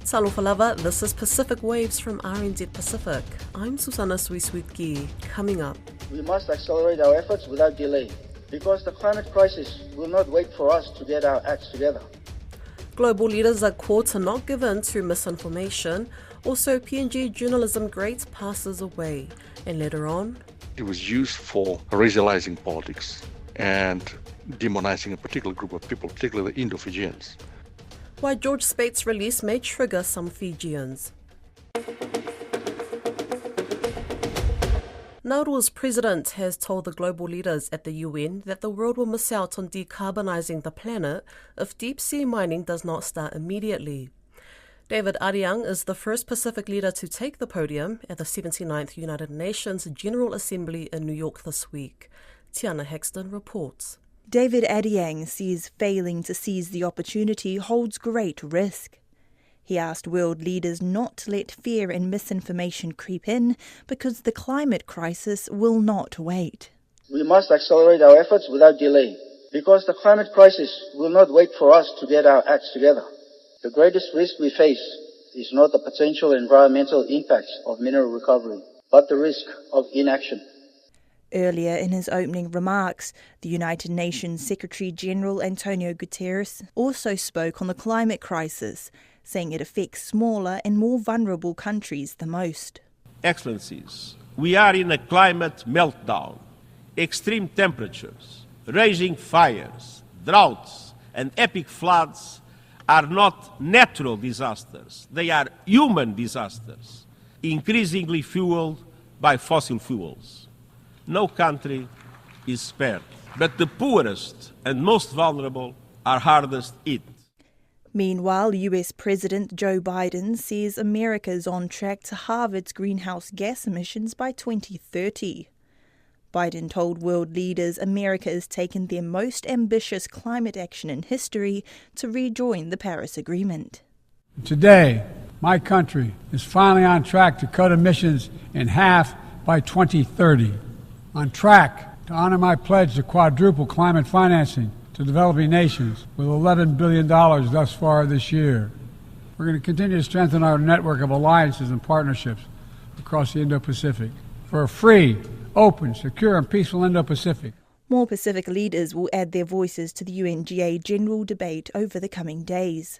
Talofa lava, this is Pacific Waves from RNZ Pacific. I'm Susana Suiswitki. Coming up. We must accelerate our efforts without delay, because the climate crisis will not wait for us to get our acts together. Global leaders are called to not give in to misinformation. Also, PNG journalism great passes away. And later on, it was used for racializing politics and demonizing a particular group of people, particularly the Indo-Fijians. Why George Speight's release may trigger some Fijians. Nauru's president has told the global leaders at the UN that the world will miss out on decarbonising the planet if deep-sea mining does not start immediately. David Ariang is the first Pacific leader to take the podium at the 79th United Nations General Assembly in New York this week. Tiana Hexton reports. David Ariang says failing to seize the opportunity holds great risk. He asked world leaders not to let fear and misinformation creep in because the climate crisis will not wait. We must accelerate our efforts without delay, because the climate crisis will not wait for us to get our acts together. The greatest risk we face is not the potential environmental impacts of mineral recovery, but the risk of inaction. Earlier in his opening remarks, the United Nations Secretary-General Antonio Guterres also spoke on the climate crisis, saying it affects smaller and more vulnerable countries the most. Excellencies, we are in a climate meltdown. Extreme temperatures, raging fires, droughts, and epic floods are not natural disasters. They are human disasters, increasingly fueled by fossil fuels. No country is spared, but the poorest and most vulnerable are hardest hit. Meanwhile, US President Joe Biden says America is on track to halve its greenhouse gas emissions by 2030. Biden told world leaders America has taken their most ambitious climate action in history to rejoin the Paris Agreement. Today, my country is finally on track to cut emissions in half by 2030. On track to honor my pledge to quadruple climate financing to developing nations with $11 billion thus far this year. We're going to continue to strengthen our network of alliances and partnerships across the Indo-Pacific for a free, open, secure and peaceful Indo-Pacific. More Pacific leaders will add their voices to the UNGA general debate over the coming days.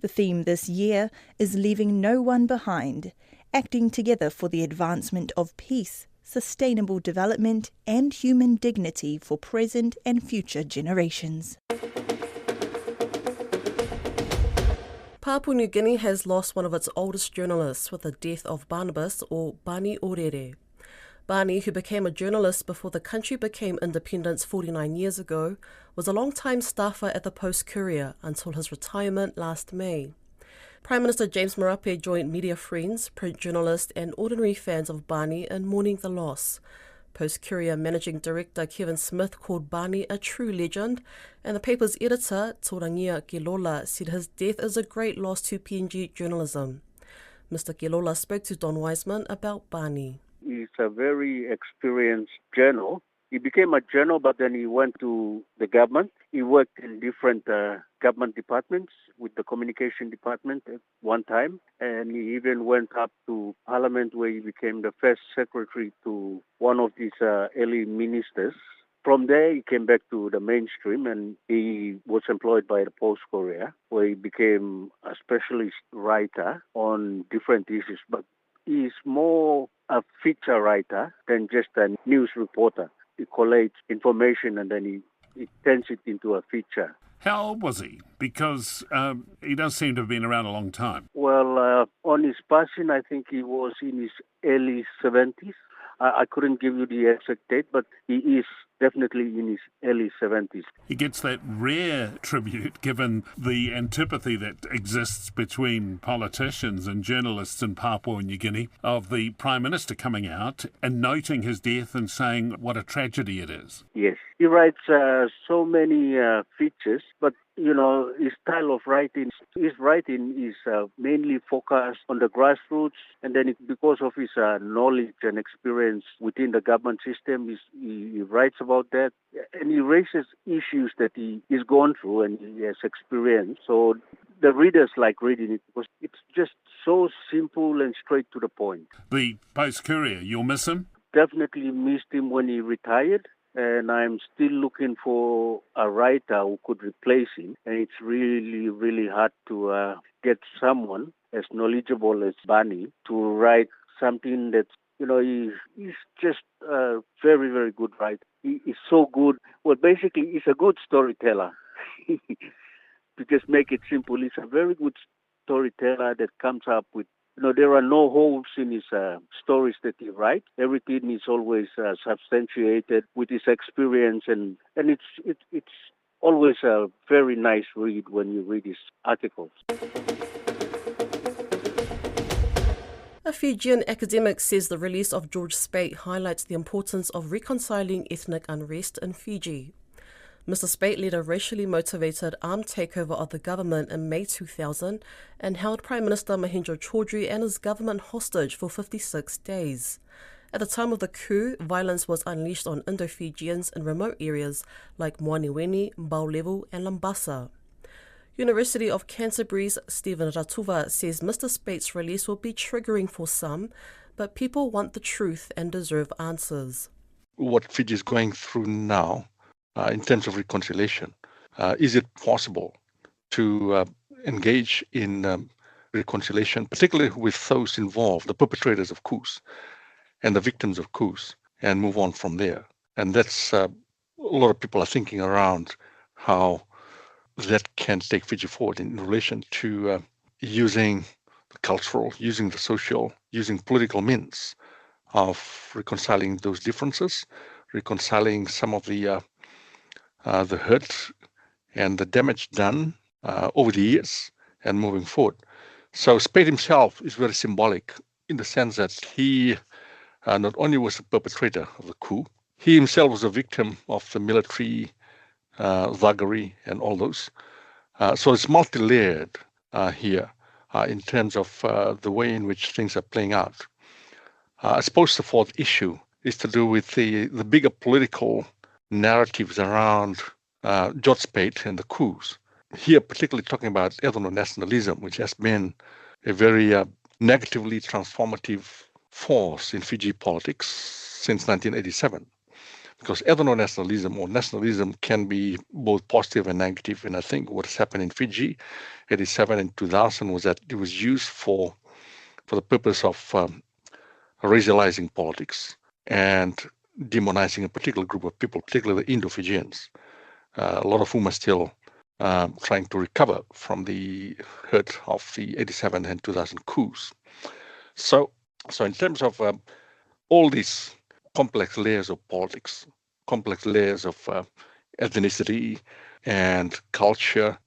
The theme this year is leaving no one behind, acting together for the advancement of peace, sustainable development and human dignity for present and future generations. Papua New Guinea has lost one of its oldest journalists with the death of Barnabas or Bani Orere. Bani, who became a journalist before the country became independent 49 years ago, was a long-time staffer at the Post-Courier until his retirement last May. Prime Minister James Marape joined media friends, print journalists and ordinary fans of Bani in mourning the loss. Post-Courier Managing Director Kevin Smith called Bani a true legend, and the paper's editor, Tōrangia Kilola, said his death is a great loss to PNG journalism. Mr. Kilola spoke to Don Wiseman about Bani. He's a very experienced journal. He became a journal, but then he went to the government. He worked in different government departments with the communication department at one time. And he even went up to Parliament where he became the first secretary to one of these early ministers. From there, he came back to the mainstream and he was employed by the Post-Courier, where he became a specialist writer on different issues. But he's more a feature writer than just a news reporter. He collates information and then he turns it into a feature. How old was he? Because he does seem to have been around a long time. Well, on his passing, I think he was in his early 70s. I couldn't give you the exact date, but he is definitely in his early 70s. He gets that rare tribute given the antipathy that exists between politicians and journalists in Papua New Guinea of the Prime Minister coming out and noting his death and saying what a tragedy it is. Yes, he writes so many features, but you know, his style of writing, his writing is mainly focused on the grassroots, and then because of his knowledge and experience within the government system, he writes about that, and he raises issues that he's gone through and he has experienced. So the readers like reading it because it's just so simple and straight to the point. The Post-Courier, you'll miss him? Definitely missed him when he retired, and I'm still looking for a writer who could replace him. And it's really, really hard to get someone as knowledgeable as Barney to write something that's, he's just a very, very good writer. He is so good. Well, basically, he's a good storyteller. To just make it simple, he's a very good storyteller that comes up with, there are no holes in his stories that he writes. Everything is always substantiated with his experience, and it's always a very nice read when you read his articles. A Fijian academic says the release of George Speight highlights the importance of reconciling ethnic unrest in Fiji. Mr. Speight led a racially motivated armed takeover of the government in May 2000 and held Prime Minister Mahendra Chaudhry and his government hostage for 56 days. At the time of the coup, violence was unleashed on Indo-Fijians in remote areas like Moaniweni, Baulevu and Lambasa. University of Canterbury's Stephen Ratuva says Mr. Speight's release will be triggering for some, but people want the truth and deserve answers. What Fiji is going through now, in terms of reconciliation, is it possible to engage in reconciliation, particularly with those involved, the perpetrators of coups and the victims of coups, and move on from there? And that's a lot of people are thinking around how that can take Fiji forward in relation to using the cultural, using the social, using political means of reconciling those differences, reconciling some of the hurt and the damage done over the years and moving forward. So Speight himself is very symbolic in the sense that he not only was the perpetrator of the coup, he himself was a victim of the military thuggery and all those. So it's multi-layered here in terms of the way in which things are playing out. I suppose the fourth issue is to do with the bigger political narratives around George Speight and the coups. Here, particularly talking about ethno-nationalism, which has been a very negatively transformative force in Fiji politics since 1987. Because ethno-nationalism or nationalism can be both positive and negative. And I think what has happened in Fiji, 87 and 2000, was that it was used for the purpose of racializing politics and demonizing a particular group of people, particularly the Indo-Fijians, a lot of whom are still trying to recover from the hurt of the 87 and 2000 coups. So in terms of all these complex layers of politics, complex layers of ethnicity and culture,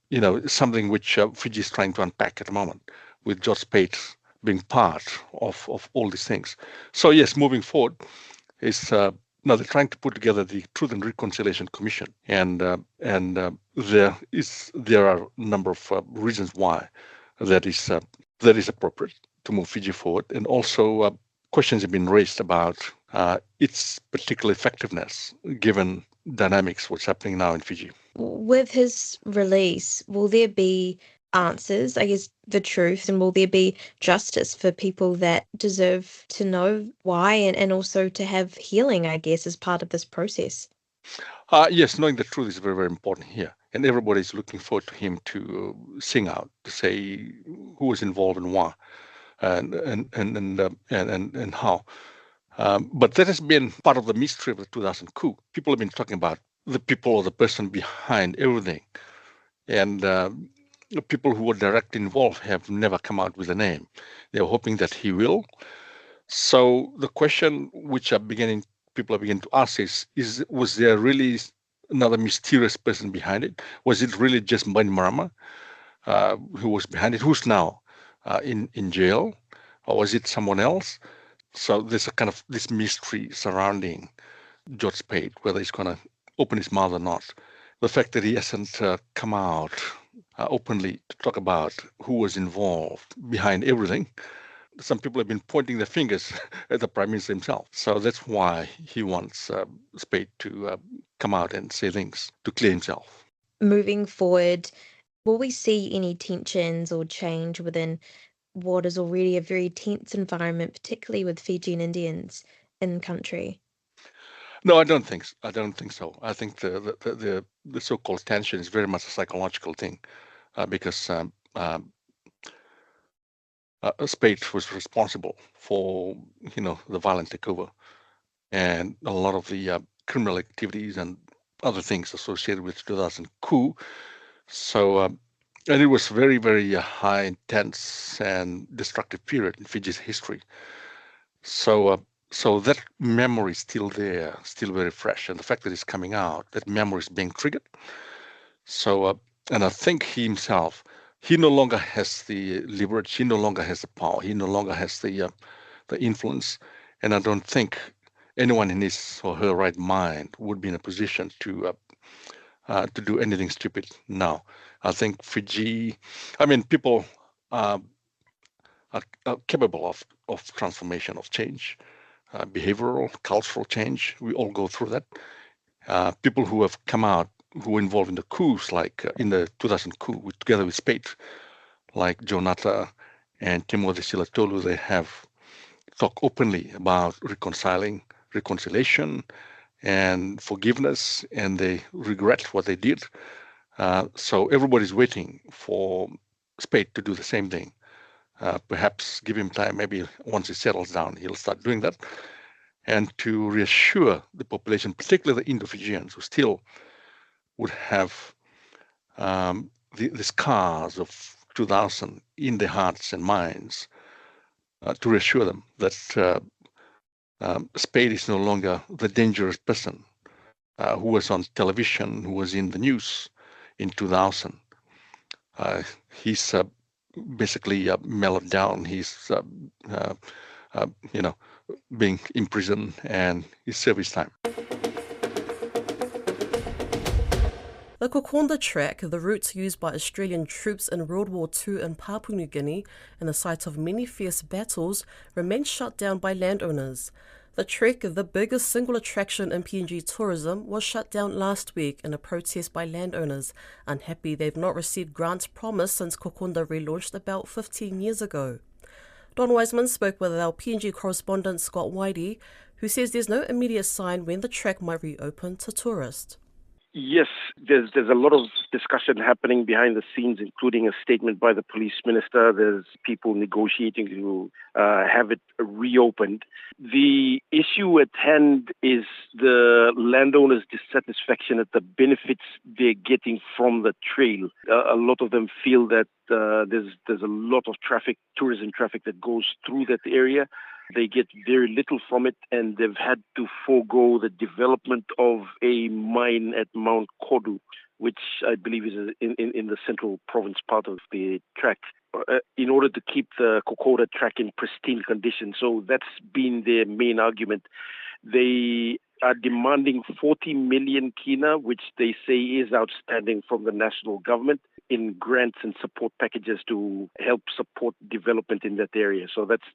something which Fiji is trying to unpack at the moment, with George Speight being part of all these things. So yes, moving forward is they're trying to put together the Truth and Reconciliation Commission, and there are a number of reasons why that is appropriate to move Fiji forward, and also questions have been raised about its particular effectiveness given dynamics, what's happening now in Fiji. With his release, will there be answers, I guess, the truth, and will there be justice for people that deserve to know why and also to have healing, I guess, as part of this process? Yes, knowing the truth is very, very important here. And everybody's looking forward to him to sing out, to say who was involved and why and how. But that has been part of the mystery of the 2000 coup. People have been talking about the people or the person behind everything. And the people who were directly involved have never come out with a name. They're hoping that he will. So the question which people are beginning to ask is was there really another mysterious person behind it? Was it really just Mbani Marama who was behind it? Who's now in jail? Or was it someone else? So there's a kind of this mystery surrounding George Speight, whether he's going to open his mouth or not. The fact that he hasn't come out openly to talk about who was involved behind everything. Some people have been pointing their fingers at the Prime Minister himself. So that's why he wants Speight to come out and say things to clear himself. Moving forward, Will we see any tensions or change within what is already a very tense environment, particularly with Fijian Indians in country? No, I don't think. I don't think so. I think the so-called tension is very much a psychological thing, because Speight was responsible for the violent takeover and a lot of the criminal activities and other things associated with 2000 coup. So and it was very, very high, intense, and destructive period in Fiji's history. So so that memory is still there, still very fresh, and the fact that it's coming out, that memory is being triggered. So and I think he himself, he no longer has the leverage, he no longer has the power, he no longer has the influence, and I don't think anyone in his or her right mind would be in a position to do anything stupid now. I think Fiji, I mean, people are capable of transformation, of change, behavioral, cultural change. We all go through that. People who have come out, who were involved in the coups, like in the 2000 coup, together with Speight, like Jonata and Timothy Silatolu, they have talked openly about reconciliation and forgiveness, and they regret what they did. So everybody's waiting for Speight to do the same thing. Perhaps give him time, maybe once he settles down, he'll start doing that. And to reassure the population, particularly the Indo-Fijians, who still would have the scars of 2000 in their hearts and minds, to reassure them that Speight is no longer the dangerous person who was on television, who was in the news in 2000. He's basically mellowed down. He's being imprisoned, and he's served his time. The Kokonda track, the routes used by Australian troops in World War II in Papua New Guinea and the site of many fierce battles, remains shut down by landowners. The trek, the biggest single attraction in PNG tourism, was shut down last week in a protest by landowners, unhappy they've not received grants promised since Kokonda relaunched about 15 years ago. Don Wiseman spoke with our PNG correspondent Scott Whitey, who says there's no immediate sign when the track might reopen to tourists. Yes, there's a lot of discussion happening behind the scenes, including a statement by the police minister. There's people negotiating to have it reopened. The issue at hand is the landowners' dissatisfaction at the benefits they're getting from the trail. A lot of them feel that there's a lot of tourism traffic that goes through that area. They get very little from it, and they've had to forego the development of a mine at Mount Kodu, which I believe is in the central province part of the track, in order to keep the Kokoda track in pristine condition. So that's been their main argument. They are demanding 40 million kina, which they say is outstanding from the national government, in grants and support packages to help support development in that area. So that's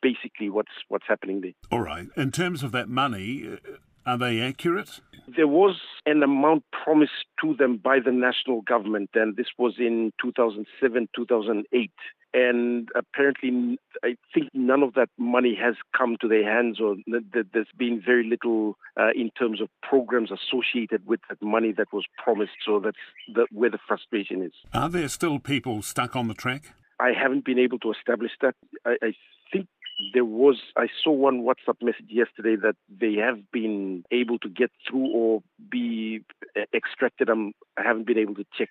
basically what's happening there. All right. In terms of that money, are they accurate? There was an amount promised to them by the national government, and this was in 2007, 2008. And apparently, I think none of that money has come to their hands, or there's been very little in terms of programs associated with that money that was promised. So that's where the frustration is. Are there still people stuck on the track? I haven't been able to establish that. I think I saw one WhatsApp message yesterday that they have been able to get through or be extracted. I haven't been able to check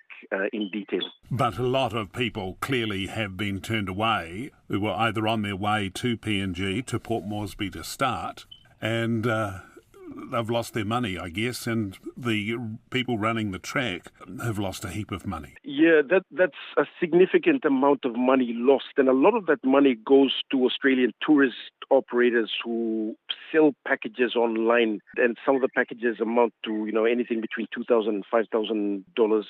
in detail. But a lot of people clearly have been turned away, who were either on their way to PNG, to Port Moresby to start, and they've lost their money, I guess, and the people running the track have lost a heap of money. Yeah, that's a significant amount of money lost, and a lot of that money goes to Australian tourist operators who sell packages online, and some of the packages amount to anything between $2,000 and $5,000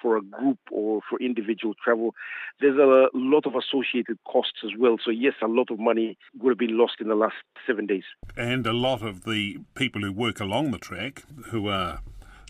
for a group or for individual travel. There's a lot of associated costs as well. So yes, a lot of money would have been lost in the last 7 days. And a lot of the people who work along the track, who are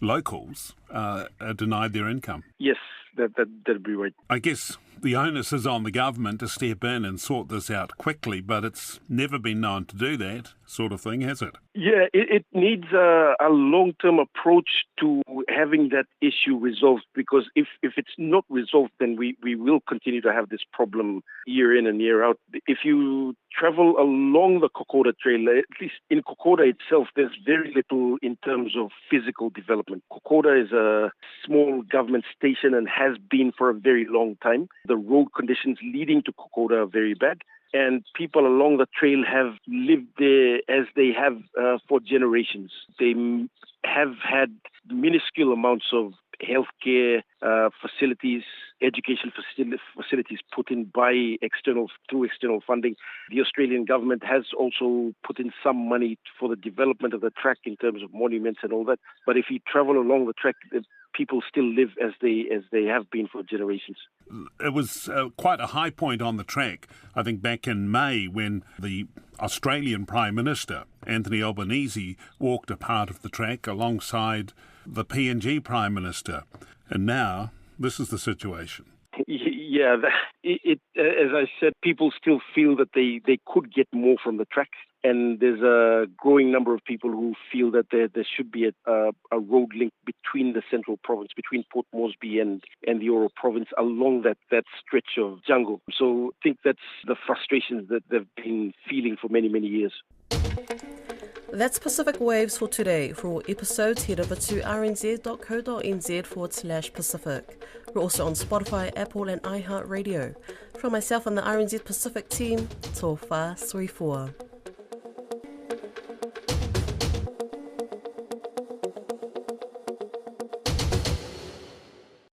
locals, are denied their income. Yes, that'd be right. I guess the onus is on the government to step in and sort this out quickly, but it's never been known to do that sort of thing, has it? Yeah, it needs a long-term approach to having that issue resolved, because if it's not resolved, then we will continue to have this problem year in and year out. If you travel along the Kokoda Trail, at least in Kokoda itself, there's very little in terms of physical development. Kokoda is a small government station and has been for a very long time. The road conditions leading to Kokoda are very bad, and people along the trail have lived there as they have for generations. They have had minuscule amounts of healthcare facilities, education facilities put in through external funding. The Australian government has also put in some money for the development of the track in terms of monuments and all that. But if you travel along the track, people still live as they have been for generations. It was quite a high point on the track, I think, back in May when the Australian Prime Minister, Anthony Albanese, walked a part of the track alongside the PNG Prime Minister. And now, this is the situation. Yeah, as I said, people still feel that they could get more from the track. And there's a growing number of people who feel that there should be a road link between the central province, between Port Moresby and the Oro province, along that stretch of jungle. So I think that's the frustrations that they've been feeling for many, many years. That's Pacific Waves for today. For all episodes, head over to rnz.co.nz/Pacific. We're also on Spotify, Apple and iHeartRadio. From myself and the RNZ Pacific team, tō whā sui fua.